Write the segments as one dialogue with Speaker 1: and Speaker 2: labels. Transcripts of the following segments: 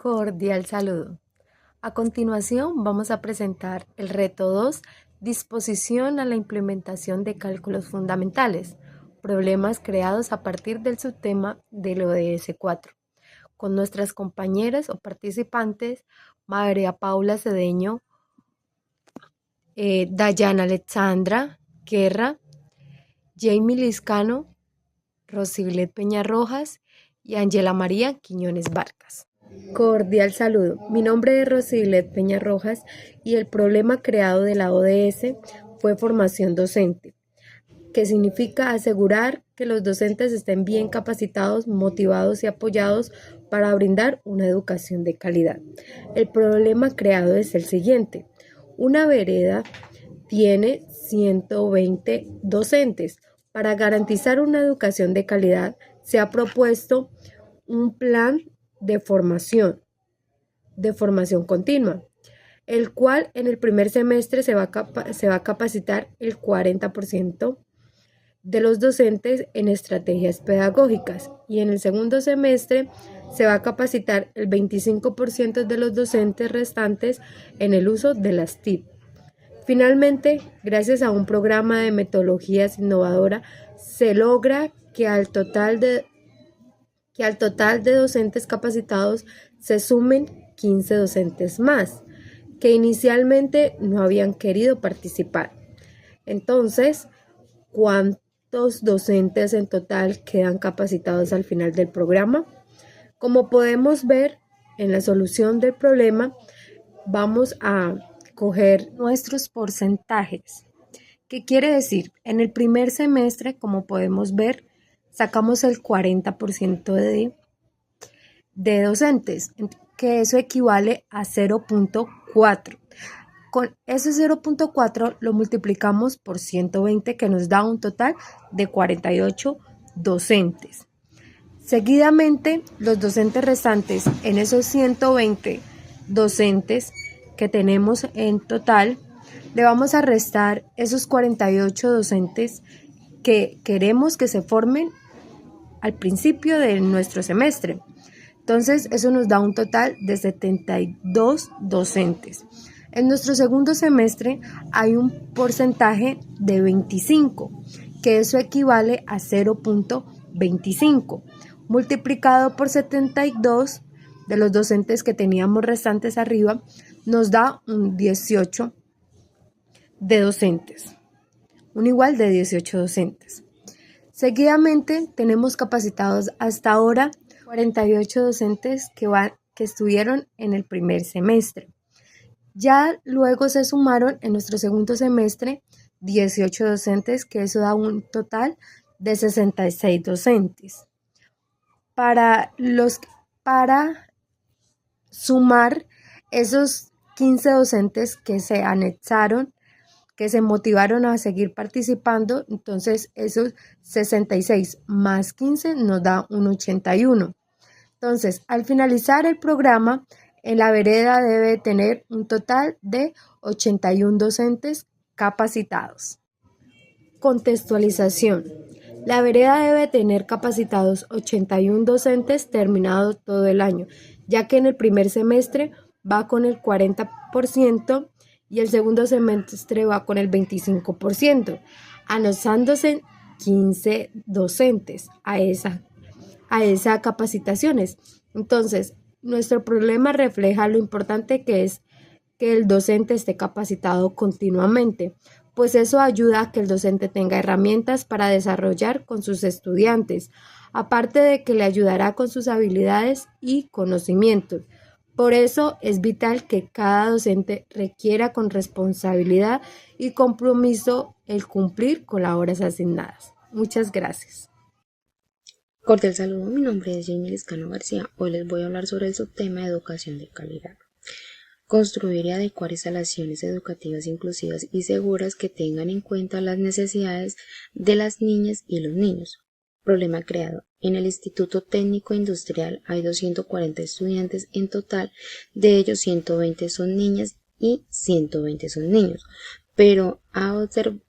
Speaker 1: Cordial saludo. A continuación vamos a presentar el reto 2, disposición a la implementación de cálculos fundamentales, problemas creados a partir del subtema del ODS 4, con nuestras compañeras o participantes María Paula Cedeño, Dayana Alexandra Guerra, Jamie Liscano, Rosilet Peña Rojas y Ángela María Quiñones Vargas. Cordial saludo. Mi nombre es Rosilet Peña Rojas y el problema creado de la ODS fue formación docente, que significa asegurar que los docentes estén bien capacitados, motivados y apoyados para brindar una educación de calidad. El problema creado es el siguiente. Una vereda tiene 120 docentes. Para garantizar una educación de calidad, se ha propuesto un plan de formación continua, el cual en el primer semestre se va a capacitar el 40% de los docentes en estrategias pedagógicas y en el segundo semestre se va a capacitar el 25% de los docentes restantes en el uso de las TIC. Finalmente, gracias a un programa de metodologías innovadora, se logra que al total de docentes capacitados se sumen 15 docentes más, que inicialmente no habían querido participar. Entonces, ¿cuántos docentes en total quedan capacitados al final del programa? Como podemos ver en la solución del problema, vamos a coger nuestros porcentajes. ¿Qué quiere decir? En el primer semestre, como podemos ver, sacamos el 40% de docentes, que eso equivale a 0.4. Con ese 0.4 lo multiplicamos por 120, que nos da un total de 48 docentes. Seguidamente, los docentes restantes en esos 120 docentes que tenemos en total, le vamos a restar esos 48 docentes que queremos que se formen al principio de nuestro semestre. Entonces, eso nos da un total de 72 docentes. En nuestro segundo semestre hay un porcentaje de 25, que eso equivale a 0.25, multiplicado por 72 de los docentes que teníamos restantes arriba, nos da un 18 de docentes, un igual de 18 docentes. Seguidamente tenemos capacitados hasta ahora 48 docentes que estuvieron en el primer semestre. Ya luego se sumaron en nuestro segundo semestre 18 docentes, que eso da un total de 66 docentes. Para sumar esos 15 docentes que se anexaron, que se motivaron a seguir participando, entonces esos 66 más 15 nos da un 81. Entonces, al finalizar el programa, en la vereda debe tener un total de 81 docentes capacitados. Contextualización. La vereda debe tener capacitados 81 docentes terminado todo el año, ya que en el primer semestre va con el 40% y el segundo semestre va con el 25%, anotándose 15 docentes a esas capacitaciones. Entonces, nuestro problema refleja lo importante que es que el docente esté capacitado continuamente, pues eso ayuda a que el docente tenga herramientas para desarrollar con sus estudiantes, aparte de que le ayudará con sus habilidades y conocimientos. Por eso es vital que cada docente requiera con responsabilidad y compromiso el cumplir con las horas asignadas. Muchas gracias.
Speaker 2: Cordial saludo, mi nombre es Jamie Liscano García. Hoy les voy a hablar sobre el subtema de educación de calidad. Construir y adecuar instalaciones educativas inclusivas y seguras que tengan en cuenta las necesidades de las niñas y los niños. Problema creado. En el Instituto Técnico Industrial hay 240 estudiantes en total, de ellos 120 son niñas y 120 son niños, pero ha observado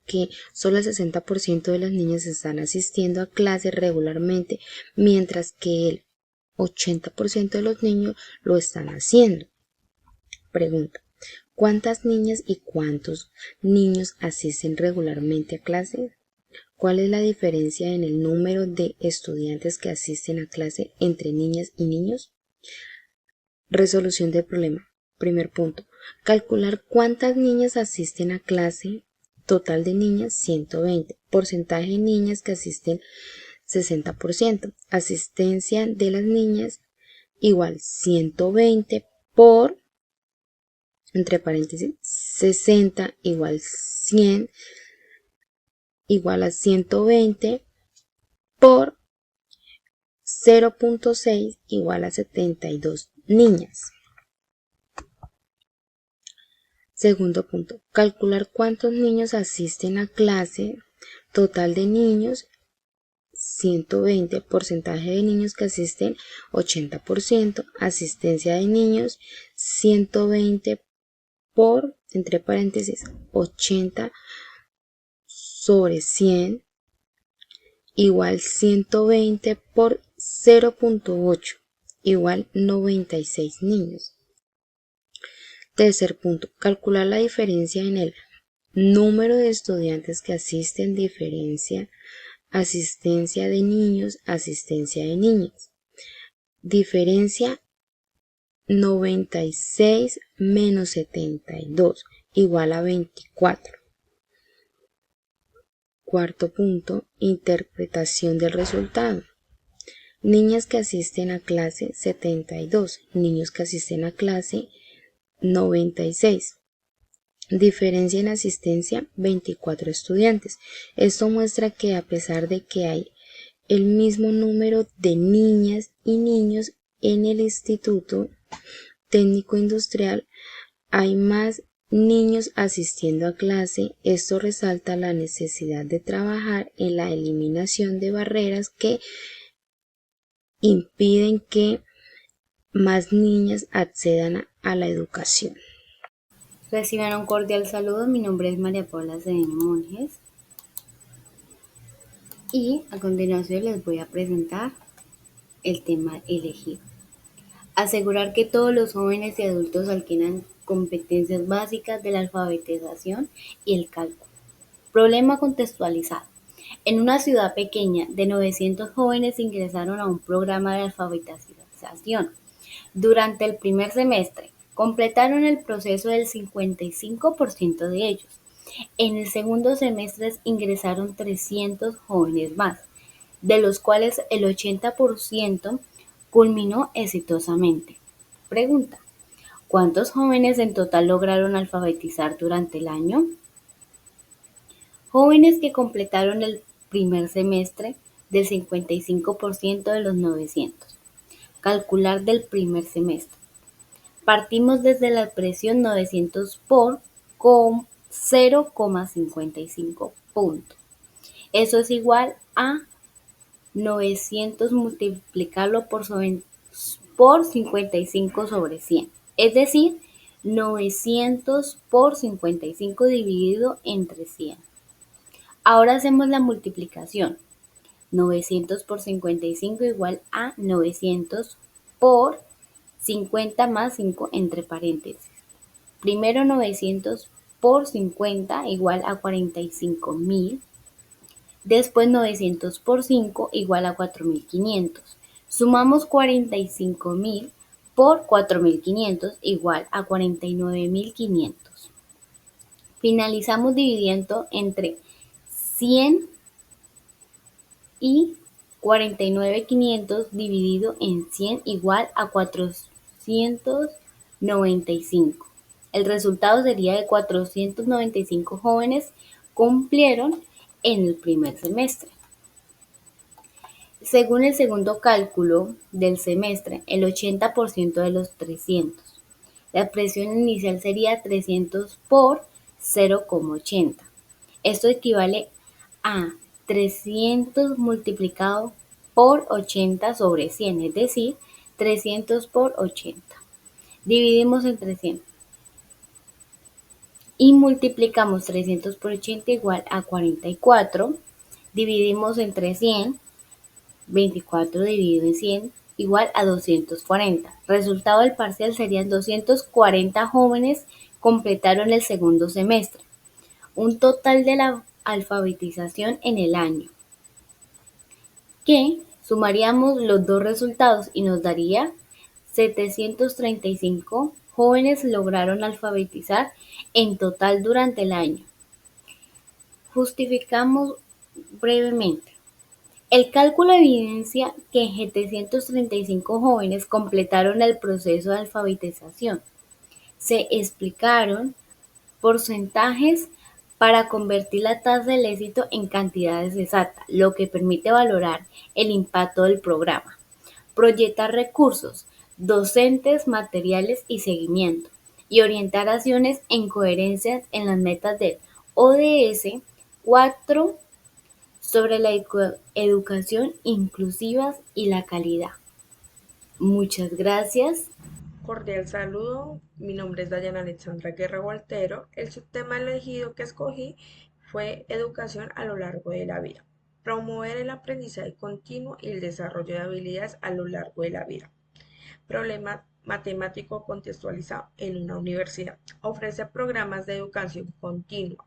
Speaker 2: que solo el 60% de las niñas están asistiendo a clases regularmente, mientras que el 80% de los niños lo están haciendo. Pregunta: ¿cuántas niñas y cuántos niños asisten regularmente a clase? ¿Cuál es la diferencia en el número de estudiantes que asisten a clase entre niñas y niños? Resolución del problema. Primer punto: calcular cuántas niñas asisten a clase. Total de niñas, 120. Porcentaje de niñas que asisten, 60%. Asistencia de las niñas igual 120 por, entre paréntesis, 60 igual 100 igual a 120 por 0.6 igual a 72 niñas. Segundo punto: calcular cuántos niños asisten a clase. Total de niños, 120. Porcentaje de niños que asisten, 80%. Asistencia de niños, 120 por, entre paréntesis, 80 sobre 100 igual 120 por 0.8 igual 96 niños. Tercer punto: calcular la diferencia en el número de estudiantes que asisten. Diferencia: asistencia de niños, asistencia de niñas. Diferencia: 96 menos 72 igual a 24. Cuarto punto: interpretación del resultado. Niñas que asisten a clase, 72. Niños que asisten a clase, 96. Diferencia en asistencia, 24 estudiantes. Esto muestra que a pesar de que hay el mismo número de niñas y niños en el Instituto Técnico Industrial, hay más niños asistiendo a clase. Esto resalta la necesidad de trabajar en la eliminación de barreras que impiden que más niñas accedan a la educación.
Speaker 3: Reciban un cordial saludo. Mi nombre es María Paula Cedeño Monjes y a continuación les voy a presentar el tema elegido. Asegurar que todos los jóvenes y adultos adquieran competencias básicas de la alfabetización y el cálculo. Problema contextualizado. En una ciudad pequeña, de 900 jóvenes ingresaron a un programa de alfabetización. Durante el primer semestre, completaron el proceso del 55% de ellos. En el segundo semestre ingresaron 300 jóvenes más, de los cuales el 80% culminó exitosamente. Pregunta: ¿cuántos jóvenes en total lograron alfabetizar durante el año? Jóvenes que completaron el primer semestre, del 55% de los 900. Calcular del primer semestre. Partimos desde la expresión 900 por con 0,55 puntos. Eso es igual a 900 multiplicarlo por 55 sobre 100. Es decir, 900 por 55 dividido entre 100. Ahora hacemos la multiplicación. 900 por 55 igual a 900 por 50 más 5 entre paréntesis. Primero 900 por 50 igual a 45.000. Después 900 por 5 igual a 4.500. Sumamos 45.000 por 4.500 igual a 49.500. Finalizamos dividiendo entre 100 y 49.500 dividido en 100 igual a 495. El resultado sería de 495 jóvenes cumplieron en el primer semestre. Según el segundo cálculo del semestre, el 80% de los 300. La expresión inicial sería 300 por 0,80. Esto equivale a 300 multiplicado por 80 sobre 100, es decir, 300 por 80. Dividimos entre 100 y multiplicamos 300 por 80 igual a 44. Dividimos entre 100, 24 dividido en 100 igual a 240. Resultado del parcial serían 240 jóvenes completaron el segundo semestre. Un total de la alfabetización en el año, que sumaríamos los dos resultados y nos daría 735 jóvenes lograron alfabetizar en total durante el año. Justificamos brevemente. El cálculo evidencia que 735 jóvenes completaron el proceso de alfabetización. Se explicaron porcentajes para convertir la tasa del éxito en cantidades exactas, lo que permite valorar el impacto del programa. Proyectar recursos, docentes, materiales y seguimiento, y orientar acciones en coherencia en las metas del ODS 4 sobre la educación inclusiva y la calidad. Muchas gracias.
Speaker 4: Cordial saludo, mi nombre es Dayana Alexandra Guerra Gualtero. El subtema elegido que escogí fue Educación a lo largo de la vida. Promover el aprendizaje continuo y el desarrollo de habilidades a lo largo de la vida. Problema matemático contextualizado en una universidad. Ofrece programas de educación continua.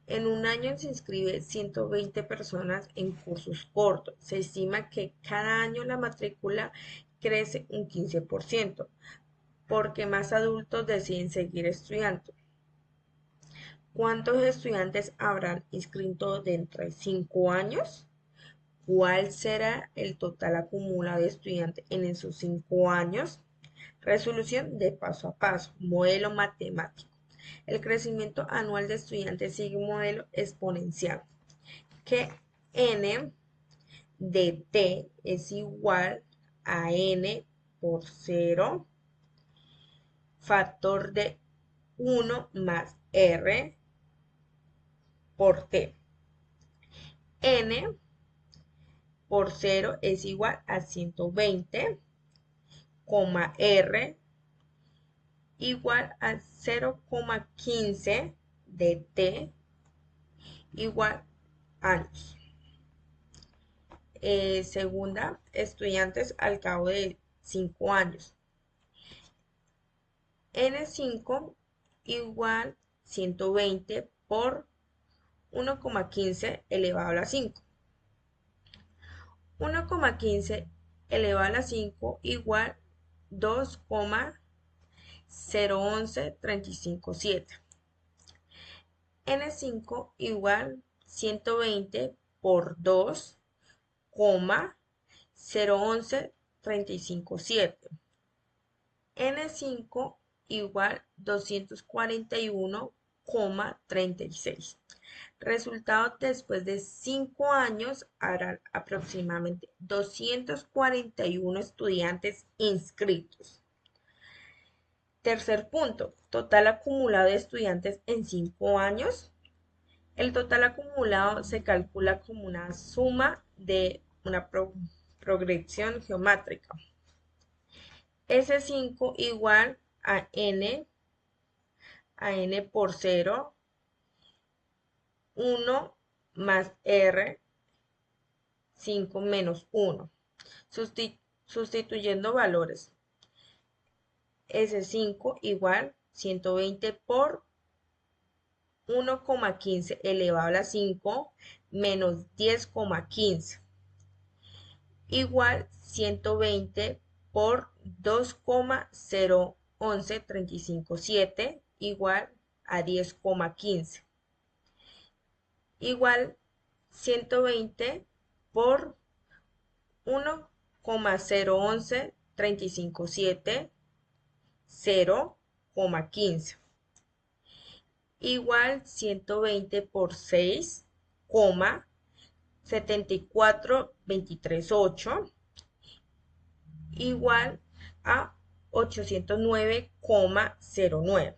Speaker 4: En un año se inscribe 120 personas en cursos cortos. Se estima que cada año la matrícula crece un 15%, porque más adultos deciden seguir estudiando. ¿Cuántos estudiantes habrán inscrito dentro de 5 años? ¿Cuál será el total acumulado de estudiantes en esos 5 años? Resolución de paso a paso. Modelo matemático. El crecimiento anual de estudiantes sigue un modelo exponencial, que n de t es igual a n por 0, factor de 1 más r por t. N por 0 es igual a 120, r igual a 0,15 de t igual años. Segunda, estudiantes al cabo de 5 años. N5 igual 120 por 1,15 elevado a la 5. 1,15 elevado a la 5 igual 2,011357. N5 igual 120 por 2,011357. N5 igual 241,36. Resultado: después de 5 años habrán aproximadamente 241 estudiantes inscritos. Tercer punto, total acumulado de estudiantes en 5 años. El total acumulado se calcula como una suma de una progresión geométrica. S5 igual a n por 0, 1 más r, 5 menos 1. Sustituyendo valores. S5 igual 120 por 1,15 elevado a la 5 menos 10,15 igual 120 por 2,011357 igual a 10,15 igual 120 por 1,011357 0,15 igual 120 por 6, 74238 igual a 809,09.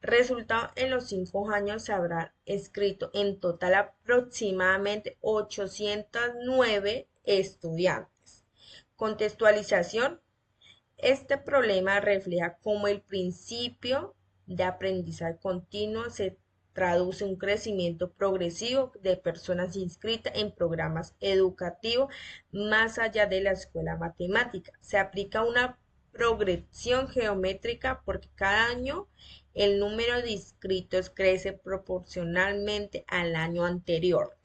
Speaker 4: Resultado: en los 5 años se habrán escrito en total aproximadamente 809 estudiantes. Contextualización. Este problema refleja cómo el principio de aprendizaje continuo se traduce un crecimiento progresivo de personas inscritas en programas educativos más allá de la escuela matemática. Se aplica una progresión geométrica porque cada año el número de inscritos crece proporcionalmente al año anterior,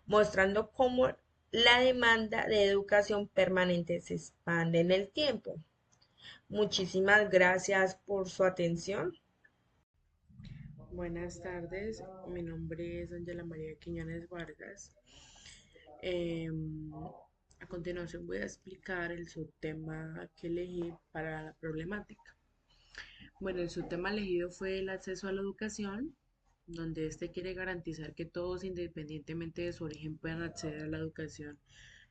Speaker 4: mostrando cómo la demanda de educación permanente se expande en el tiempo. Muchísimas gracias por su atención.
Speaker 5: Buenas tardes, mi nombre es Ángela María Quiñones Vargas. Em, a continuación voy a explicar el subtema que elegí para la problemática. Bueno, el subtema elegido fue el acceso a la educación, donde este quiere garantizar que todos, independientemente de su origen, puedan acceder a la educación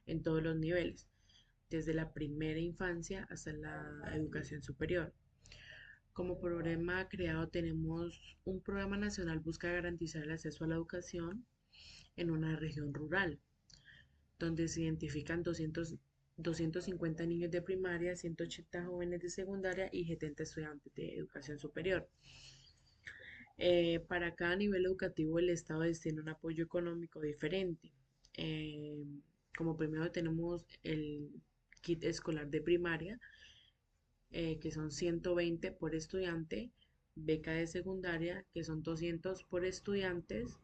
Speaker 5: en todos los niveles, desde la primera infancia hasta la educación superior. Como problema creado tenemos un programa nacional busca garantizar el acceso a la educación en una región rural, donde se identifican 250 niños de primaria, 180 jóvenes de secundaria y 70 estudiantes de educación superior. Para cada nivel educativo el Estado destina un apoyo económico diferente. Eh, Como primero tenemos el kit escolar de primaria, que son 120 por estudiante, beca de secundaria, que son 200 por estudiantes,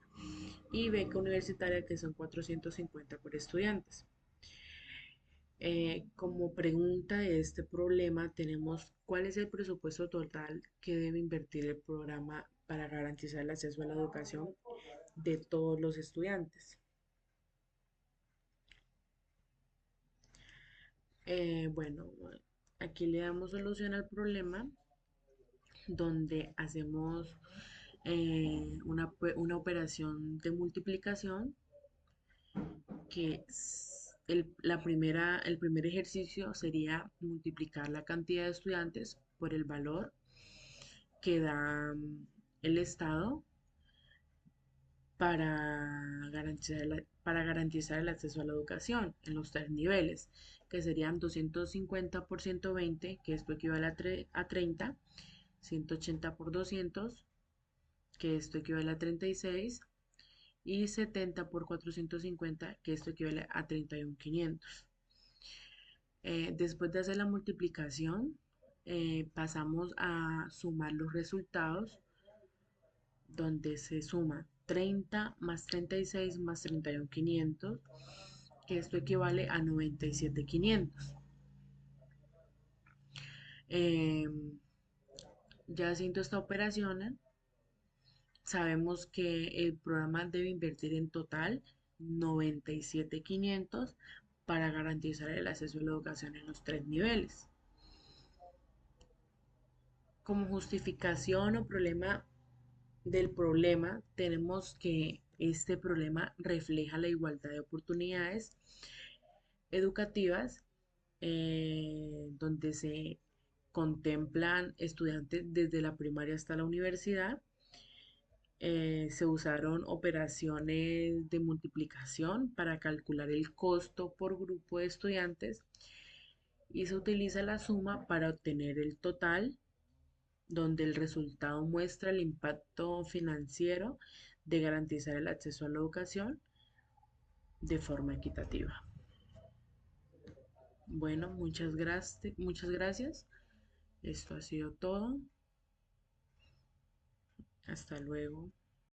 Speaker 5: y beca universitaria, que son 450 por estudiantes. Como pregunta de este problema tenemos cuál es el presupuesto total que debe invertir el programa para garantizar el acceso a la educación de todos los estudiantes. Bueno, aquí le damos solución al problema donde hacemos una operación de multiplicación que el primer ejercicio sería multiplicar la cantidad de estudiantes por el valor que da el Estado para garantizar el acceso a la educación en los tres niveles, que serían 250 por 120, que esto equivale a 30, 180 por 200, que esto equivale a 36, y 70 por 450, que esto equivale a 31.500. Después de hacer la multiplicación, pasamos a sumar los resultados, donde se suma 30 más 36 más 31.500, que esto equivale a 97.500. Eh, ya haciendo esta operación, sabemos que el programa debe invertir en total 97.500 para garantizar el acceso a la educación en los tres niveles. Como justificación o problema del problema, tenemos que este problema refleja la igualdad de oportunidades educativas, donde se contemplan estudiantes desde la primaria hasta la universidad. Se usaron operaciones de multiplicación para calcular el costo por grupo de estudiantes y se utiliza la suma para obtener el total, donde el resultado muestra el impacto financiero de garantizar el acceso a la educación de forma equitativa. Bueno, muchas gracias. Esto ha sido todo. Hasta luego.